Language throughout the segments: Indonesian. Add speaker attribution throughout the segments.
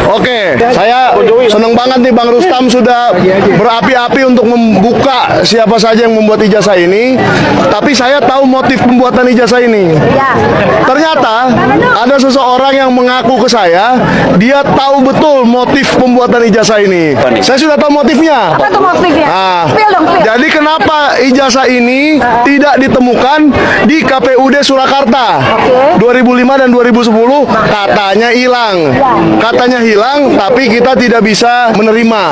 Speaker 1: Oke, saya senang banget nih Bang Rustam sudah berapi-api untuk membuka siapa saja yang membuat ijazah ini. Tapi saya tahu motif pembuatan ijazah ini. Ternyata ada seseorang yang mengaku ke saya, dia tahu betul motif pembuatan ijazah ini. Saya sudah tahu motifnya.
Speaker 2: Apa tuh motifnya?
Speaker 1: Nah,
Speaker 2: Spill dong, spill.
Speaker 1: jadi kenapa ijazah ini tidak ditemukan di KPUD Surakarta? 2005 dan 2010 katanya hilang. Katanya hilang, tapi kita tidak bisa menerima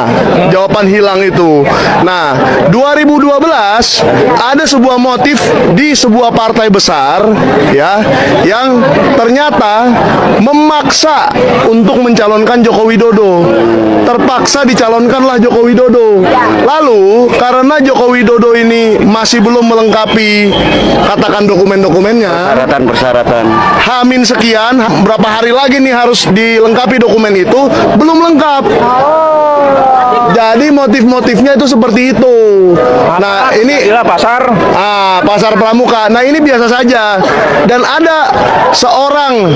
Speaker 1: jawaban hilang itu. Nah, 2012 ada sebuah motif di sebuah partai besar ya yang ternyata memaksa untuk mencalonkan Joko Widodo. Terpaksa dicalonkanlah Joko Widodo. Lalu karena Joko Widodo ini masih belum melengkapi katakan dokumen-dokumennya,
Speaker 3: Persyaratan.
Speaker 1: Hamin sekian, berapa hari lagi nih harus dilengkapi dokumen itu, belum lengkap. Jadi motif-motifnya itu seperti itu. Nah, ini
Speaker 3: pasar.
Speaker 1: pasar pramuka. Nah, ini biasa saja. Dan ada seorang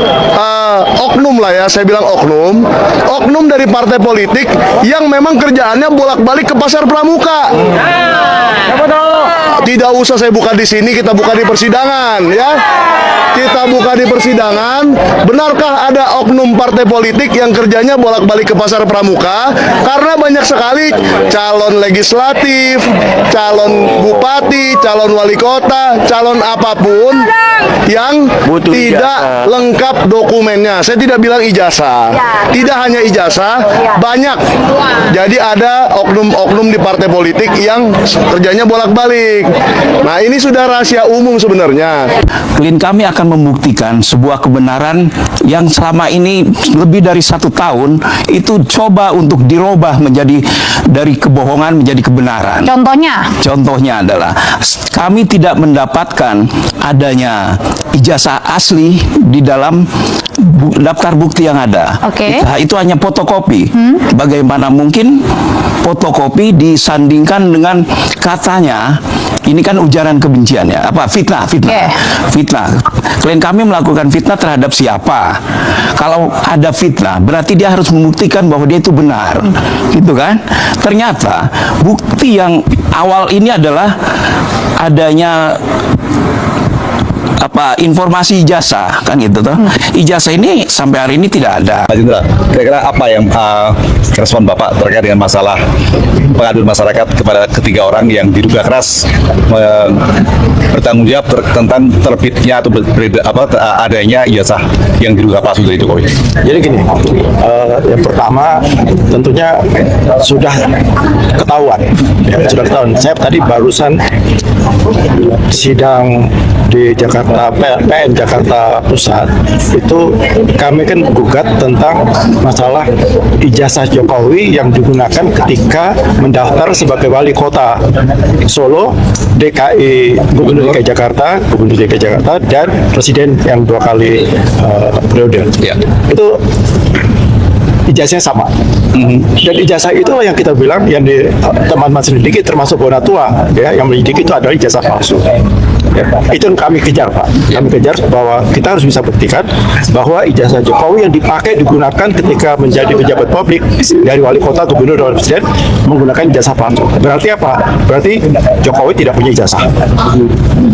Speaker 1: oknum lah ya, saya bilang oknum dari partai politik yang memang kerjaannya bolak-balik ke pasar pramuka. Tidak usah saya buka di sini, kita buka di persidangan ya. Kita buka di persidangan. Benarkah ada oknum partai politik yang kerjanya bolak-balik ke pasar pramuka? Karena banyak sekali calon legislatif, calon bupati, calon wali kota, calon apapun yang
Speaker 3: butuh
Speaker 1: tidak
Speaker 3: ijazah.
Speaker 1: lengkap dokumennya. Saya tidak bilang ijazah. Tidak hanya ijazah, banyak. Jadi ada oknum-oknum di partai politik yang kerjanya bolak-balik. Nah, ini sudah rahasia umum sebenarnya.
Speaker 4: Klien kami akan membuktikan sebuah kebenaran yang selama ini lebih dari 1 tahun itu coba untuk dirubah menjadi dari kebohongan menjadi kebenaran. Contohnya adalah kami tidak mendapatkan adanya ijazah asli di dalam daftar bukti yang ada. Itu hanya fotokopi. Bagaimana mungkin fotokopi disandingkan dengan katanya ini kan ujaran kebencian ya, fitnah. Fitnah. Klien kami melakukan fitnah terhadap siapa? Kalau ada fitnah, berarti dia harus membuktikan bahwa dia itu benar, gitu kan? Ternyata bukti yang awal ini adalah adanya informasi ijazah kan gitu toh. Ijazah ini sampai hari ini tidak ada.
Speaker 5: Mas Indra, kira-kira apa yang respon Bapak terkait dengan masalah pengaduan masyarakat kepada ketiga orang yang diduga keras bertanggung jawab tentang terbitnya atau adanya ijazah yang diduga palsu dari Jokowi?
Speaker 6: Jadi gini, yang pertama tentunya sudah ketahuan. Saya tadi barusan sidang di Jakarta, PN Jakarta Pusat, itu kami kan gugat tentang masalah ijazah Jokowi yang digunakan ketika mendaftar sebagai wali kota Solo, Gubernur DKI Jakarta, dan Presiden yang 2 kali periode. Itu ijazahnya sama. Dan ijazah itu yang kita bilang yang di teman-teman selidiki termasuk Bonatua ya, yang menyelidiki itu adalah ijazah palsu. Itu yang kami kejar, Pak. Kami kejar bahwa kita harus bisa buktikan bahwa ijazah Jokowi yang dipakai digunakan ketika menjadi pejabat publik dari wali kota, gubernur, dan presiden menggunakan ijazah palsu. Berarti apa? Berarti Jokowi tidak punya ijazah.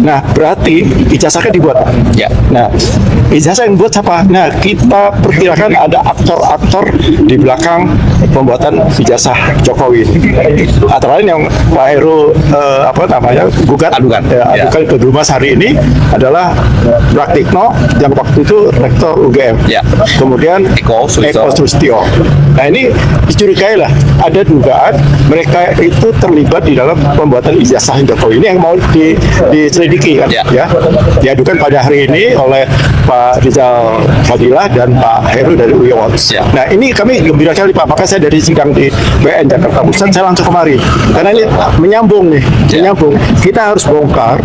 Speaker 6: Nah, berarti ijazahnya dibuat. Nah, ijazah yang dibuat siapa? Nah, kita perkirakan ada aktor-aktor di belakang pembuatan ijazah Jokowi. Antara lain yang Pak Heru gugat adukan ke Dumas hari ini adalah Praktikno yang waktu itu rektor UGM. Kemudian Eko Sulistyo. Nah, ini dicurigai lah ada dugaan mereka itu terlibat di dalam pembuatan ijazah Jokowi ini yang mau diselidiki kan ya. Diadukan pada hari ini oleh Pak Rizal Fadilah dan Pak Heru dari UION. Nah, ini kami gembira sekali Pak, maka saya dari sidang di PN Jakarta Pusat saya langsung kemari karena ini menyambung. Kita harus bongkar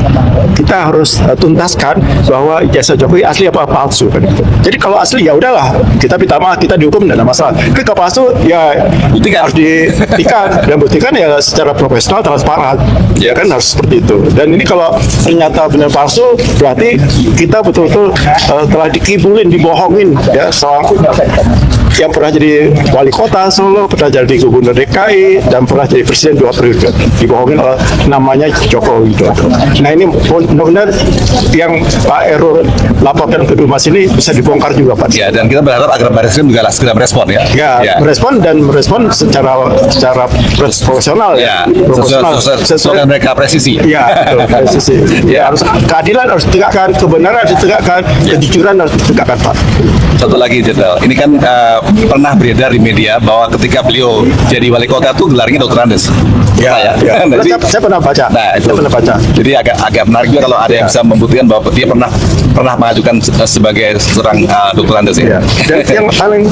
Speaker 6: kita harus tuntaskan bahwa ijazah Jokowi asli apa palsu kan. Jadi kalau asli ya udahlah, kita minta maaf, kita dihukum tidak ada masalah. Tapi kalau palsu ya harus dibuktikan dan buktikan ya secara profesional, transparan. Ya kan harus seperti itu. Dan ini kalau ternyata benar palsu, berarti kita betul-betul telah dikibulin, dibohongin ya soal yang pernah jadi wali kota Solo, pernah jadi gubernur DKI, dan pernah jadi presiden 2 periode. Dibohongin oleh namanya Joko Widodo. Nah ini mudah-mudahan yang Pak Errol laporkan ke Dumas ini bisa dibongkar juga Pak.
Speaker 5: Ya, dan kita berharap agar Barreskrim juga segera merespon ya.
Speaker 6: Ya, merespon secara profesional ya. Profesional
Speaker 5: sesuai dengan mereka presisi.
Speaker 6: Ya, presisi. Ya, harus keadilan harus ditegakkan, kebenaran harus ditegakkan, kejujuran harus ditegakkan Pak.
Speaker 5: Satu lagi Jenderal, ini kan pernah beredar di media bahwa ketika beliau jadi wali kota tuh gelarnya Dr. Andes.
Speaker 6: Ya. Saya pernah baca.
Speaker 5: Nah, itu.
Speaker 6: Saya pernah baca.
Speaker 5: Jadi agak menarik juga kalau ada yang bisa membuktikan bahwa dia pernah mengajukan sebagai seorang Dr. Andes ya.
Speaker 6: Dan yang paling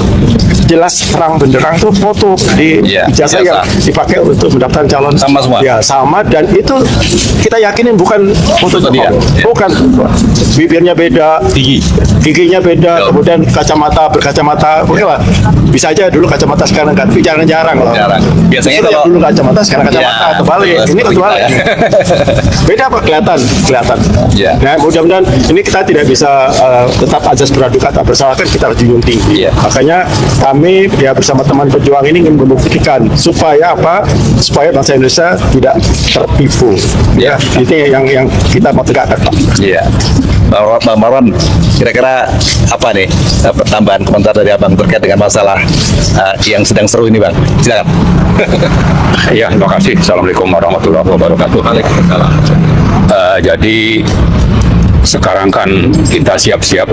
Speaker 6: jelas terang benderang itu foto di ijazah yang dipakai untuk mendaftar calon.
Speaker 5: Sama semua.
Speaker 6: Ya, sama, dan itu kita yakinin bukan foto dia. Bukan. Bibirnya beda, giginya beda, kemudian berkacamata, oke lah. Bisa aja dulu kacamata, sekarang kan, tapi jarang-jarang loh.
Speaker 5: Jarang. Biasanya kalau
Speaker 6: dulu kacamata, sekarang kacamata, atau balik. Ini kebalik. Beda apa? Kelihatan.
Speaker 5: Ya.
Speaker 6: Nah, mudah-mudahan ini kita tidak bisa tetap azas praduga tak bersalah, kan kita harus junjung tinggi. Makanya kami ya bersama teman pejuang ini ingin membuktikan supaya apa? Supaya bangsa Indonesia tidak tertipu. Ya, itu yang kita mau tegakkan, Pak.
Speaker 5: Iya. Bang Marwan, kira-kira apa nih tambahan komentar dari Abang terkait dengan masalah yang sedang seru ini, Bang? Silakan.
Speaker 2: Ya, terima kasih. Assalamualaikum warahmatullahi wabarakatuh. Jadi sekarang kan kita siap-siap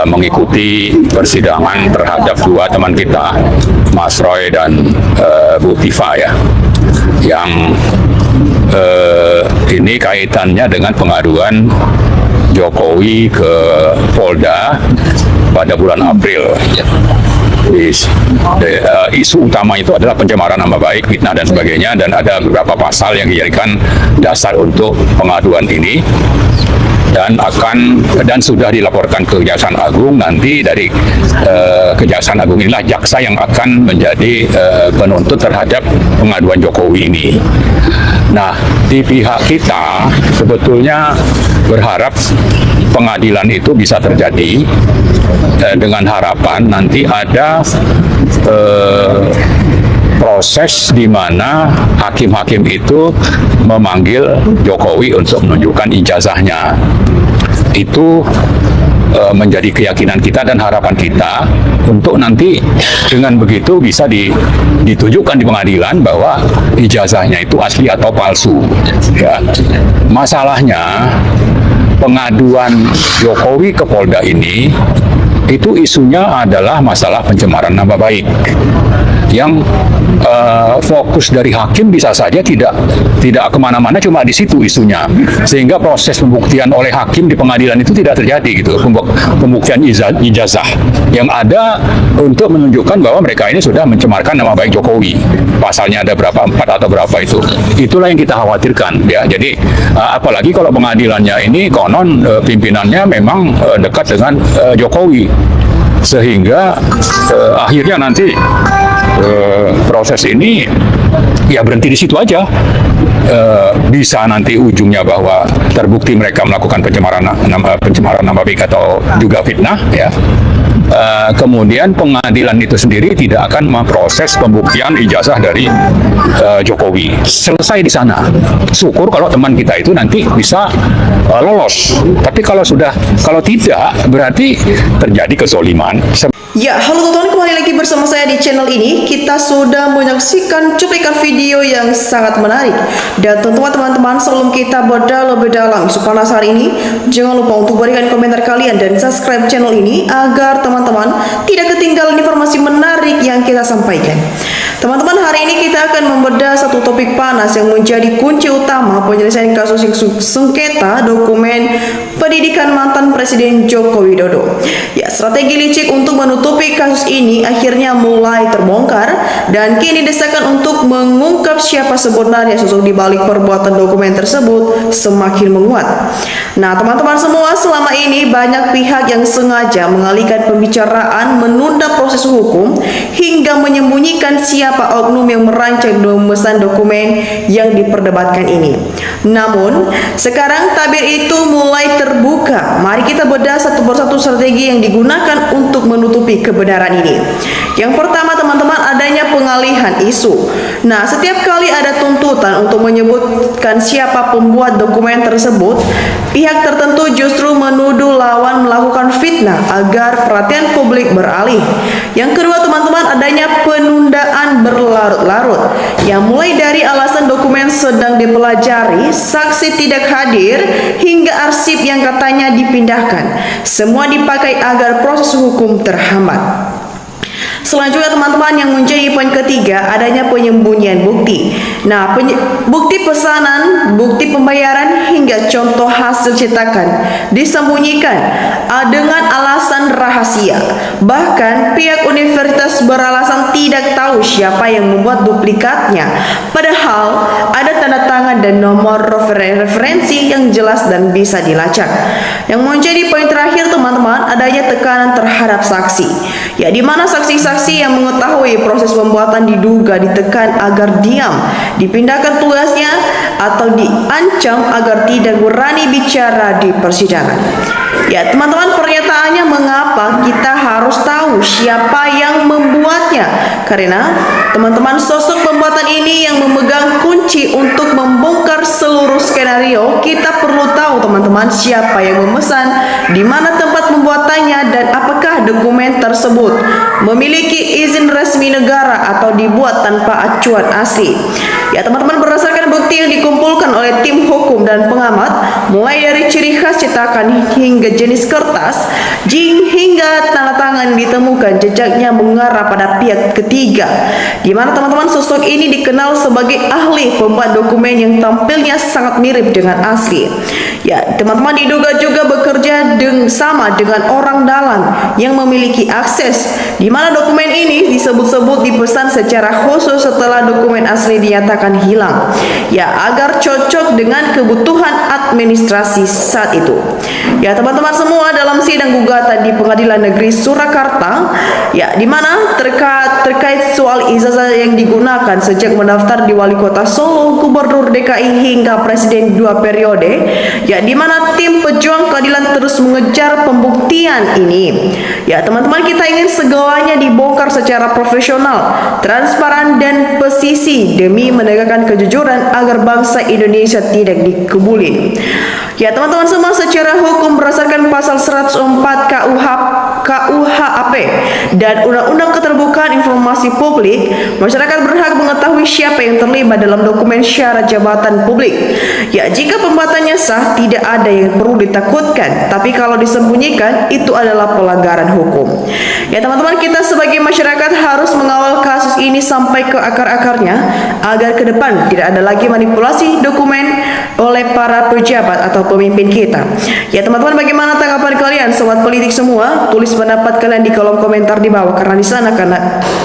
Speaker 2: mengikuti persidangan terhadap 2 teman kita, Mas Roy dan Bu Tifa ya, yang ini kaitannya dengan pengaduan Jokowi ke Polda pada bulan April. Isu utama itu adalah pencemaran nama baik, fitnah dan sebagainya, dan ada beberapa pasal yang dijadikan dasar untuk pengaduan ini, dan sudah dilaporkan ke Kejaksaan Agung. Nanti dari Kejaksaan Agung inilah jaksa yang akan menjadi penuntut terhadap pengaduan Jokowi ini. Nah, di pihak kita sebetulnya berharap pengadilan itu bisa terjadi dengan harapan nanti ada proses di mana hakim-hakim itu memanggil Jokowi untuk menunjukkan ijazahnya. Itu menjadi keyakinan kita dan harapan kita untuk nanti dengan begitu bisa ditunjukkan di pengadilan bahwa ijazahnya itu asli atau palsu. Ya. Masalahnya pengaduan Jokowi ke Polda ini itu isunya adalah masalah pencemaran nama baik, yang fokus dari hakim bisa saja tidak kemana-mana, cuma di situ isunya, sehingga proses pembuktian oleh hakim di pengadilan itu tidak terjadi gitu, pembuktian ijazah yang ada untuk menunjukkan bahwa mereka ini sudah mencemarkan nama baik Jokowi. Pasalnya ada berapa, 4 atau berapa itulah yang kita khawatirkan ya. Jadi apalagi kalau pengadilannya ini konon pimpinannya memang dekat dengan Jokowi, sehingga akhirnya nanti proses ini ya berhenti di situ aja. Bisa nanti ujungnya bahwa terbukti mereka melakukan pencemaran nama baik atau juga fitnah ya. Kemudian pengadilan itu sendiri tidak akan memproses pembuktian ijazah dari Jokowi. Selesai di sana. Syukur kalau teman kita itu nanti bisa lolos. Tapi kalau tidak, berarti terjadi kezoliman.
Speaker 3: Ya, halo teman-teman, kembali lagi bersama saya di channel ini. Kita sudah menyaksikan cuplikan video yang sangat menarik. Dan tentunya teman-teman, sebelum kita bedah lebih dalam isu panas hari ini, jangan lupa untuk berikan komentar kalian dan subscribe channel ini agar teman-teman tidak ketinggalan informasi menarik yang kita sampaikan. Teman-teman, hari ini kita akan membedah satu topik panas yang menjadi kunci utama penyelesaian kasus yang sengketa dokumen pendidikan mantan Presiden Joko Widodo. Ya, strategi licik untuk menutupi kasus ini akhirnya mulai terbongkar dan kini desakan untuk mengungkap siapa sebenarnya sosok di balik perbuatan dokumen tersebut semakin menguat. Nah, teman-teman semua, selama ini banyak pihak yang sengaja mengalihkan pembicaraan, menunda proses hukum hingga menyembunyikan siapa oknum yang merancang dan memesan dokumen yang diperdebatkan ini. Namun, sekarang tabir itu mulai terbuka. Mari kita bedah satu persatu strategi yang digunakan untuk menutupi kebenaran ini. Yang pertama, teman-teman, adanya pengalihan isu. Nah, setiap kali ada tuntutan untuk menyebutkan siapa pembuat dokumen tersebut, pihak tertentu justru menuduh lawan melakukan fitnah agar perhatian publik beralih. Yang kedua, teman-teman, adanya penundaan berlarut-larut yang mulai dari alasan dokumen sedang dipelajari, saksi tidak hadir, hingga arsip yang katanya dipindahkan. Semua dipakai agar proses hukum terhambat. Selanjutnya, teman-teman, yang menjadi poin ketiga, adanya penyembunyian bukti. Nah, bukti pesanan, bukti pembayaran, hingga contoh hasil cetakan disembunyikan dengan alasan rahasia. Bahkan pihak universitas beralasan tidak tahu siapa yang membuat duplikatnya, padahal ada tanda tangan dan nomor referensi yang jelas dan bisa dilacak. Yang menjadi poin terakhir, teman-teman, adanya tekanan terhadap saksi, ya, di mana saksi-saksi yang mengetahui proses pembuatan diduga ditekan agar diam, dipindahkan tugasnya, atau diancam agar tidak berani bicara di persidangan. Ya, teman-teman, pernyataannya mengapa kita harus tahu siapa yang membuatnya? Karena, teman-teman, sosok pembuatan ini yang memegang kunci untuk membongkar seluruh skenario. Kita perlu tahu, teman-teman, siapa yang memesan, di mana tempat pembuatannya, dan apakah dokumen tersebut memiliki izin resmi negara atau dibuat tanpa acuan asli. Ya, teman-teman, berdasarkan bukti yang dikumpulkan oleh tim hukum dan pengamat, mulai dari ciri khas cetakan hingga jenis kertas, hingga tanda tangan ditemukan, jejaknya mengarah pada pihak ketiga, di mana, teman-teman, sosok ini dikenal sebagai ahli pembuat dokumen yang tampilnya sangat mirip dengan asli. Ya, teman-teman, diduga juga bekerja sama dengan orang dalam yang memiliki akses, di mana dokumen ini disebut-sebut dipesan secara khusus setelah dokumen asli dinyatakan hilang, ya, agar cocok dengan kebutuhan administrasi saat itu. Ya, teman-teman semua, dalam sidang gugatan di Pengadilan Negeri Surakarta, ya, di mana terkait soal ijazah yang digunakan sejak mendaftar di Wali Kota Solo, Gubernur DKI hingga Presiden 2 periode, ya, di mana tim pejuang keadilan terus mengejar pembuktian ini. Ya, teman-teman, kita ingin segalanya dibongkar secara profesional, transparan, dan presisi demi menegakkan kejujuran agar bangsa Indonesia tidak dikebuli. Ya, teman-teman semua, secara hukum berdasarkan pasal 104 KUHP dan Undang-Undang Keterbukaan Informasi Publik, masyarakat berhak mengetahui siapa yang terlibat dalam dokumen syarat jabatan publik. Ya, jika pembuatannya sah, tidak ada yang perlu ditakutkan, tapi kalau disembunyikan, itu adalah pelanggaran hukum. Ya, teman-teman, kita sebagai masyarakat harus mengawal kasus ini sampai ke akar-akarnya agar ke depan tidak ada lagi manipulasi dokumen oleh para pejabat atau pemimpin kita. Ya, teman-teman, bagaimana tanggapan kalian, sobat politik semua? Tulis pendapat kalian di kolom komentar di bawah, karena di sana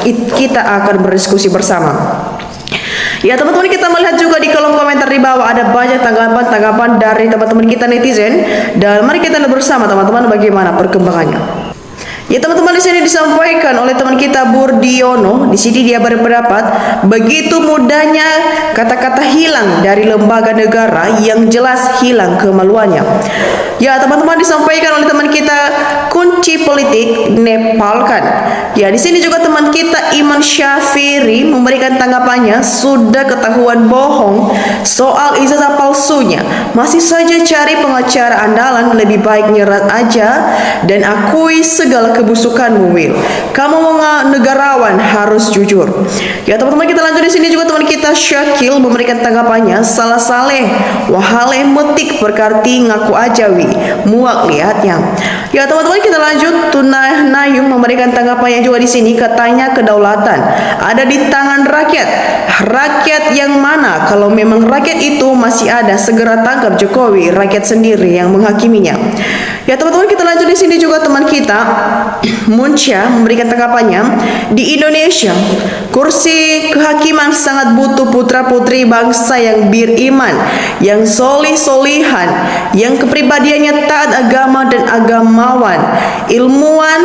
Speaker 3: kita akan berdiskusi bersama. Ya, teman-teman, kita melihat juga di kolom komentar di bawah ada banyak tanggapan dari teman-teman kita netizen, dan mari kita lihat bersama, teman-teman, bagaimana perkembangannya. Ya, teman-teman, di sini disampaikan oleh teman kita Burdiono. Di sini dia berpendapat, begitu mudahnya kata-kata hilang dari lembaga negara yang jelas hilang kemaluannya. Ya, teman-teman, disampaikan oleh teman kita kunci politik Nepalkan. Ya, di sini juga teman kita Iman Syafiri memberikan tanggapannya, sudah ketahuan bohong soal ijazah palsunya, masih saja cari pengacara andalan, lebih baik nyerat aja dan akui segala kebusukanmu, Will. Kamu negarawan harus jujur. Ya, teman-teman, kita lanjut. Di sini juga teman kita Syakil memberikan tanggapannya, salah saleh wahale metik berkarti ngaku aja, wi muak lihatnya. Ya, teman-teman, kita lanjut. Tunah Nayung memberikan memberikan tanggapannya juga di sini. Katanya kedaulatan ada di tangan rakyat. Rakyat yang mana? Kalau memang rakyat itu masih ada, segera tangkap Jokowi. Rakyat sendiri yang menghakiminya. Ya teman-teman, kita lanjut di sini juga. Teman kita Munca memberikan tanggapannya. Di Indonesia, kursi kehakiman sangat butuh putra-putri bangsa yang beriman, yang solih-solihan, yang kepribadiannya taat agama dan agamawan, ilmuwan,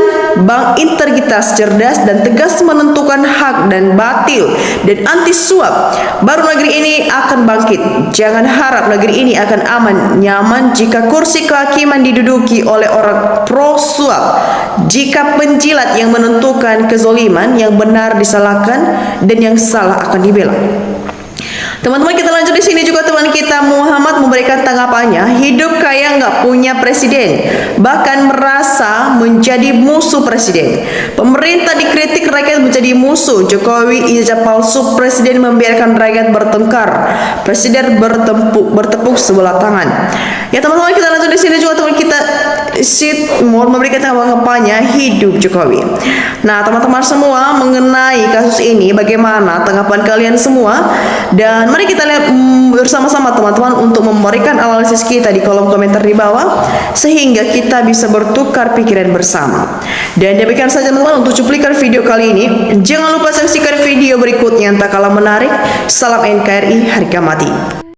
Speaker 3: integritas, cerdas dan tegas menentukan hak dan batil, dan anti suap. Baru negeri ini akan bangkit. Jangan harap negeri ini akan aman, nyaman jika kursi kehakiman diduduki oleh orang pro suap. Jika penjilat yang menentukan kezoliman, yang benar disalahkan dan yang salah akan dibela. Teman-teman, kita lanjut di sini juga. Teman kita Muhammad memberikan tanggapannya. Hidup kaya nggak punya presiden, bahkan merasa menjadi musuh presiden. Pemerintah dikritik, rakyat menjadi musuh. Jokowi ijazah palsu, presiden membiarkan rakyat bertengkar. Presiden bertepuk sebelah tangan. Ya teman-teman, kita lanjut di sini juga. Teman kita Sidmore memberikan tanggapannya. Hidup Jokowi. Nah teman-teman semua, mengenai kasus ini bagaimana tanggapan kalian semua? Dan mari kita lihat bersama-sama teman-teman untuk memberikan analisis kita di kolom komentar di bawah, sehingga kita bisa bertukar pikiran bersama. Dan demikian saja teman-teman untuk cuplikan video kali ini. Jangan lupa saksikan video berikutnya, tak kalah menarik. Salam NKRI, harga mati.